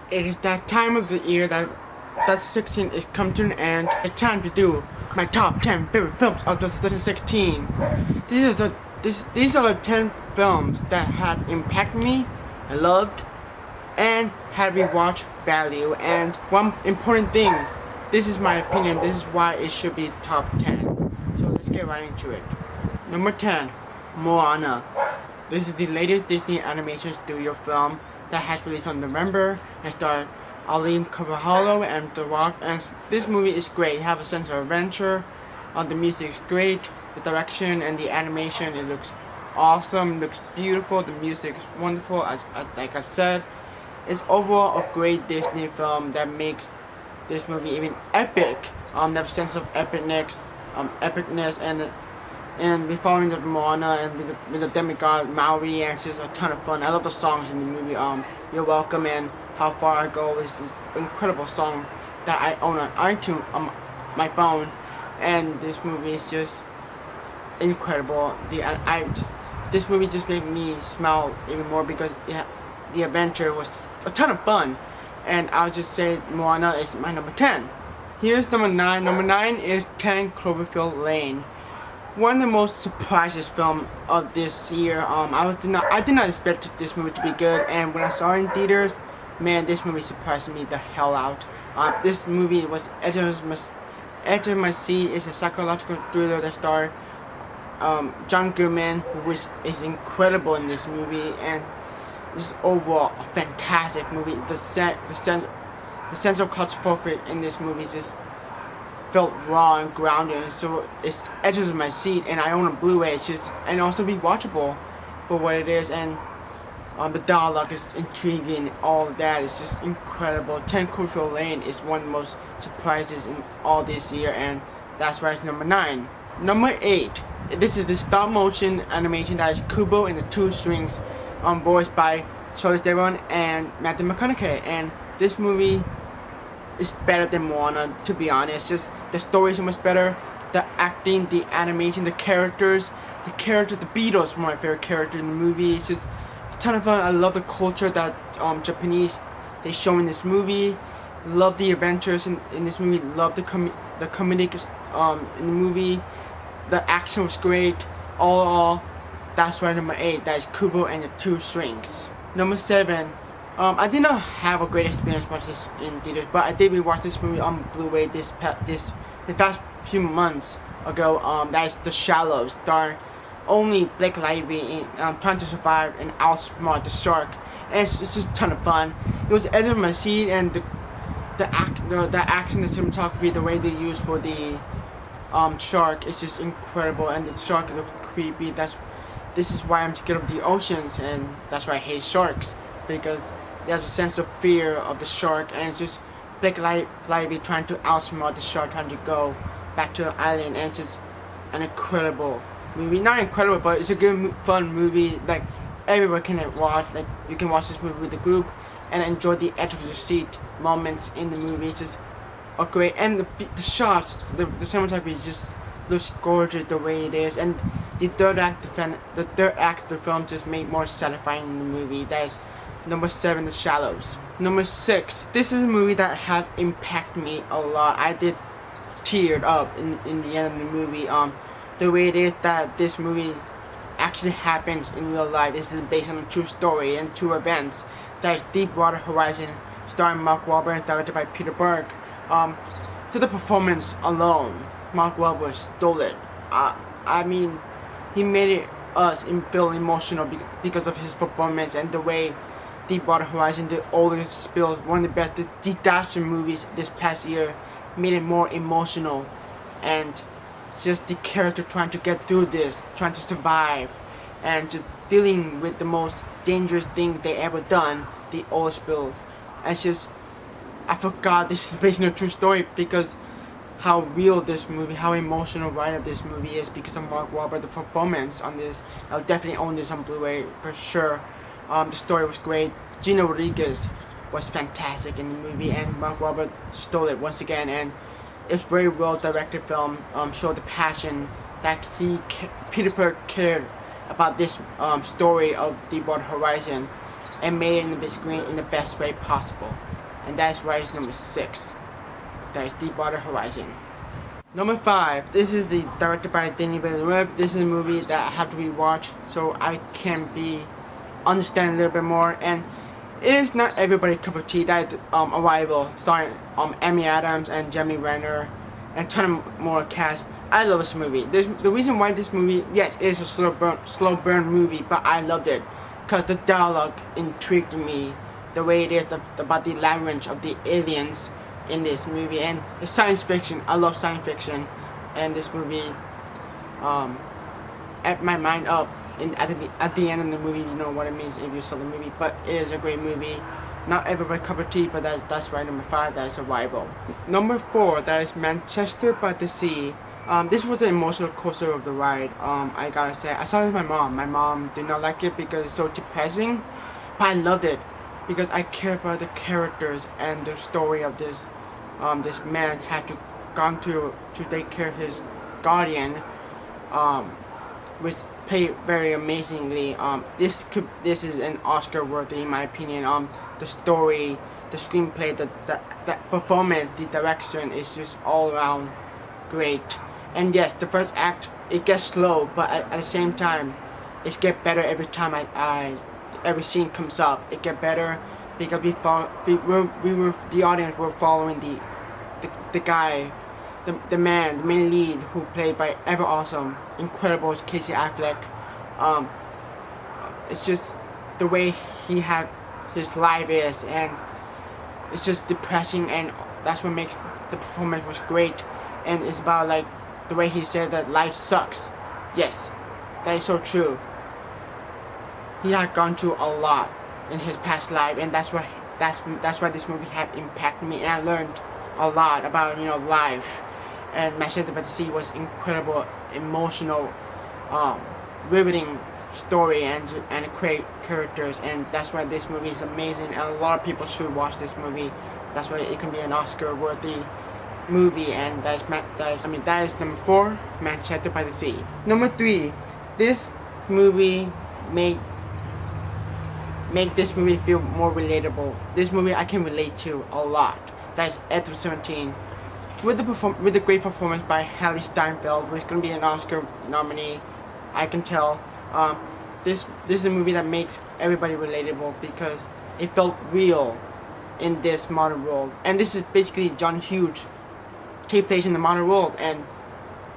It is that time of the year that 2016 is come to an end. It's time to do my top 10 favorite films of 2016. These are the 10 films that have impacted me, I loved, and had rewatch value. And one important thing, this is my opinion, this is why it should be top 10. So let's get right into it. Number 10, Moana. This is the latest Disney animation studio film that has released on November and starred Aline Carvalho and The Rock. And this movie is great. You have a sense of adventure. The music is great. The direction and the animation, it looks awesome. It looks beautiful. The music is wonderful. Like I said, it's overall a great Disney film that makes this movie even epic. That sense of epicness, and we're following the Moana and with the demigod Maui, and it's just a ton of fun. I love the songs in the movie. You're Welcome and How Far I Go is this incredible song that I own on iTunes on my phone, and this movie is just incredible. This movie just made me smile even more because the adventure was a ton of fun, and I'll just say Moana is my number 10. Here's number 9. Number 9 is 10 Cloverfield Lane. One of the most surprises film of this year. I did not expect this movie to be good, and when I saw it in theaters, man, this movie surprised me the hell out. This movie was edge of my seat. It's a psychological thriller that stars John Goodman, who is incredible in this movie, and just overall a fantastic movie. The sense of claustrophobia in this movie is just felt raw and grounded, and so it's edges of my seat, and I own a Blu-ray. It's just, and also be watchable for what it is, and the dialogue is intriguing. All of that is just incredible. 10 Cloverfield Lane is one of the most surprises in all this year, and that's why it's number 9. Number 8. This is the stop motion animation that is Kubo and the Two Strings, voiced by Charlize Theron and Matthew McConaughey, and this movie is better than Moana, to be honest. Just the story is so much better. The acting, the animation, the characters, the Beatles were my favorite character in the movie. It's just a ton of fun. I love the culture that Japanese they show in this movie. Love the adventures in this movie. Love the comedic in the movie. The action was great. All in all, that's why number 8. That is Kubo and the Two Strings. Number 7. I did not have a great experience watching this in theaters, but I did rewatch this movie on Blu-ray the past few months ago. That is TheShallows, starring only Blake Lively in trying to survive and outsmart the shark, and it's just a ton of fun. It was edge of my seat, and the action, the cinematography, the way they use for the shark is just incredible, and the shark looks creepy. This is why I'm scared of the oceans, and that's why I hate sharks, because there's a sense of fear of the shark, and it's just Blake Lively trying to outsmart the shark, trying to go back to the island, and it's just an incredible movie. Not incredible, but it's a good, fun movie. Like everyone can watch. Like you can watch this movie with the group and enjoy the edge of your seat moments in the movie. It's just a great, and the shots, the cinematography just looks gorgeous the way it is, and the third act of the film just made more satisfying in the movie. That is number 7, TheShallows. Number 6. This is a movie that had impacted me a lot. I did teared up in the end of the movie. The way it is that this movie actually happens in real life. This is based on a true story and true events. That is Deepwater Horizon, starring Mark Wahlberg and directed by Peter Berg. To the performance alone, Mark Wahlberg stole it. I mean, he made us feel emotional because of his performance, and the way Deepwater Horizon, the oldest spill, one of the best disaster movies this past year, made it more emotional, and just the character trying to get through this, trying to survive, and just dealing with the most dangerous thing they ever done, the oil spill. And it's just, I forgot this is based on a true story because how real this movie, how emotional right this movie is because of Mark Wahlberg, the performance on this. I'll definitely own this on Blu-ray for sure. The story was great. Gina Rodriguez was fantastic in the movie, and Mark Wahlberg stole it once again. And it's very well directed film. Showed the passion that Peter Berg cared about this story of Deepwater Horizon, and made it in the big screen in the best way possible. And that's why it's number 6. That is Deepwater Horizon. Number 5. This is directed by Denis Villeneuve. This is a movie that I have to rewatch so I can understand a little bit more. And it is not everybody's cup of tea. That Arrival, starring Amy Adams and Jeremy Renner and a ton of more cast. I love this movie. The reason why this movie, yes, it is a slow burn movie, but I loved it because the dialogue intrigued me. The way it is about the language of the aliens in this movie, and the science fiction. I love science fiction, and this movie ate my mind up. At the end of the movie, you know what it means if you saw the movie. But it is a great movie. Not everybody cup of tea, but that's right. Number 5, that is Arrival. Number 4, that is Manchester by the Sea. This was an emotional coaster of the ride. I gotta say, I saw it with my mom. My mom did not like it because it's so depressing, but I loved it because I care about the characters and the story of this. This man had to gone through to take care of his guardian, which played very amazingly. This is an Oscar worthy in my opinion. The story, the screenplay, the performance, the direction is just all around great. And yes, the first act, it gets slow, but at the same time, it gets better every time every scene comes up. It gets better because the audience were following the guy, the main lead, who played by ever awesome, incredible Casey Affleck. It's just the way he had his life is, and it's just depressing, and that's what makes the performance was great. And it's about like the way he said that life sucks. Yes, that is so true. He had gone through a lot in his past life, and that's why this movie had impacted me, and I learned a lot about life. And Manchester by the Sea was incredible, emotional, riveting story and great characters, and that's why this movie is amazing, and a lot of people should watch this movie. That's why it can be an Oscar-worthy movie, and that is number 4, Manchester by the Sea. Number 3, this movie make this movie feel more relatable. This movie I can relate to a lot. That's Edge of 17. With the great performance by Haley Steinfeld, who's going to be an Oscar nominee, I can tell. This is a movie that makes everybody relatable because it felt real in this modern world. And this is basically John Hughes take place in the modern world, and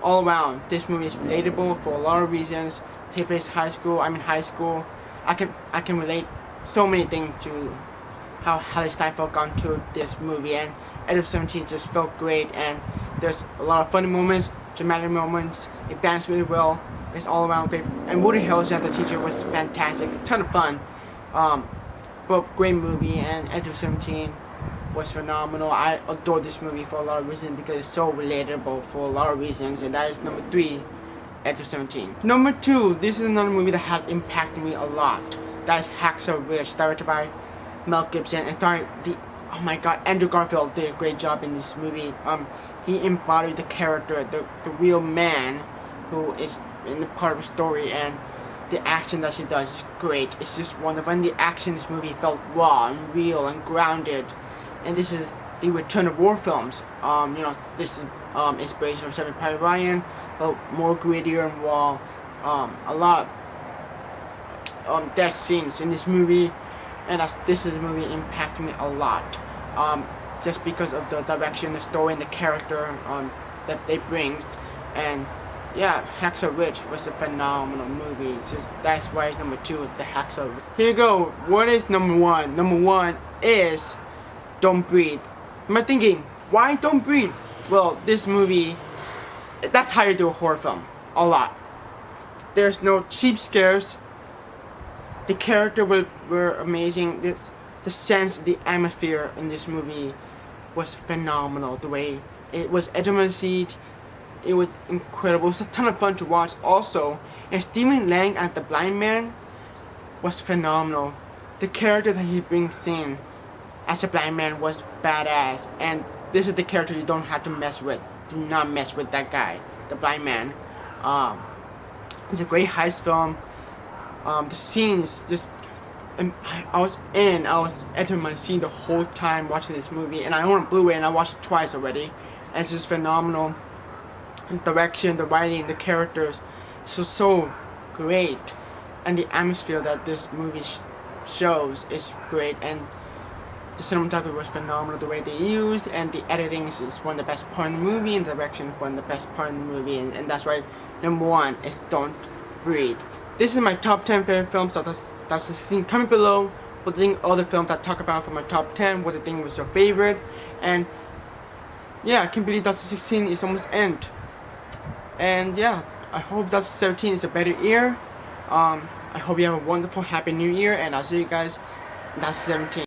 all around this movie is relatable for a lot of reasons. Take place high school. I can relate so many things to how Haley Steinfeld gone through this movie, and Edge of 17 just felt great, and there's a lot of funny moments, dramatic moments. It balanced really well. It's all around great, and Woody Harrelson as the teacher was fantastic. A ton of fun. But great movie, and Edge of 17 was phenomenal. I adore this movie for a lot of reasons because it's so relatable for a lot of reasons, and that is number 3, Edge of 17. Number 2, this is another movie that had impacted me a lot. That is Hacksaw Ridge, directed by Mel Gibson, and starring oh my god, Andrew Garfield did a great job in this movie. He embodied the character, the real man who is in the part of the story, and the action that she does is great. It's just wonderful, and the action in this movie felt raw and real and grounded. And this is the return of war films. This is inspiration of Saving Private Ryan, but more grittier and raw. A lot death scenes in this movie, and this is the movie impacted me a lot. Just because of the direction, the story, and the character that they brings. And yeah, Hacksaw Ridge was a phenomenal movie. That's why it's number 2, the Hacksaw Ridge. Here you go. What is number 1? Number 1 is Don't Breathe. Am I thinking, why Don't Breathe? Well, this movie, that's how you do a horror film. A lot. There's no cheap scares. The characters were amazing. The sense, the atmosphere in this movie was phenomenal. The way it was edge of my seat. It was incredible. It was a ton of fun to watch also. And Stephen Lang as the blind man was phenomenal. The character that he brings in as a blind man was badass. And this is the character you don't have to mess with. Do not mess with that guy, the blind man. It's a great heist film. The scenes just and I was entering my scene the whole time watching this movie, and I own a Blu-ray and I watched it twice already. And it's just phenomenal. The direction, the writing, the characters, so great, and the atmosphere that this movie shows is great. And the cinematography was phenomenal, the way they used, and the editing is one of the best part of the movie, and the direction is one of the best part of the movie, and that's why number one is Don't Breathe. This is my top 10 favorite films. That's the scene. Comment below what you think other films I talk about from my top 10, what you think was your favorite, and yeah, I can't believe 2016 is almost end. And yeah, I hope 2017 is a better year. I hope you have a wonderful, happy new year, and I'll see you guys in 2017.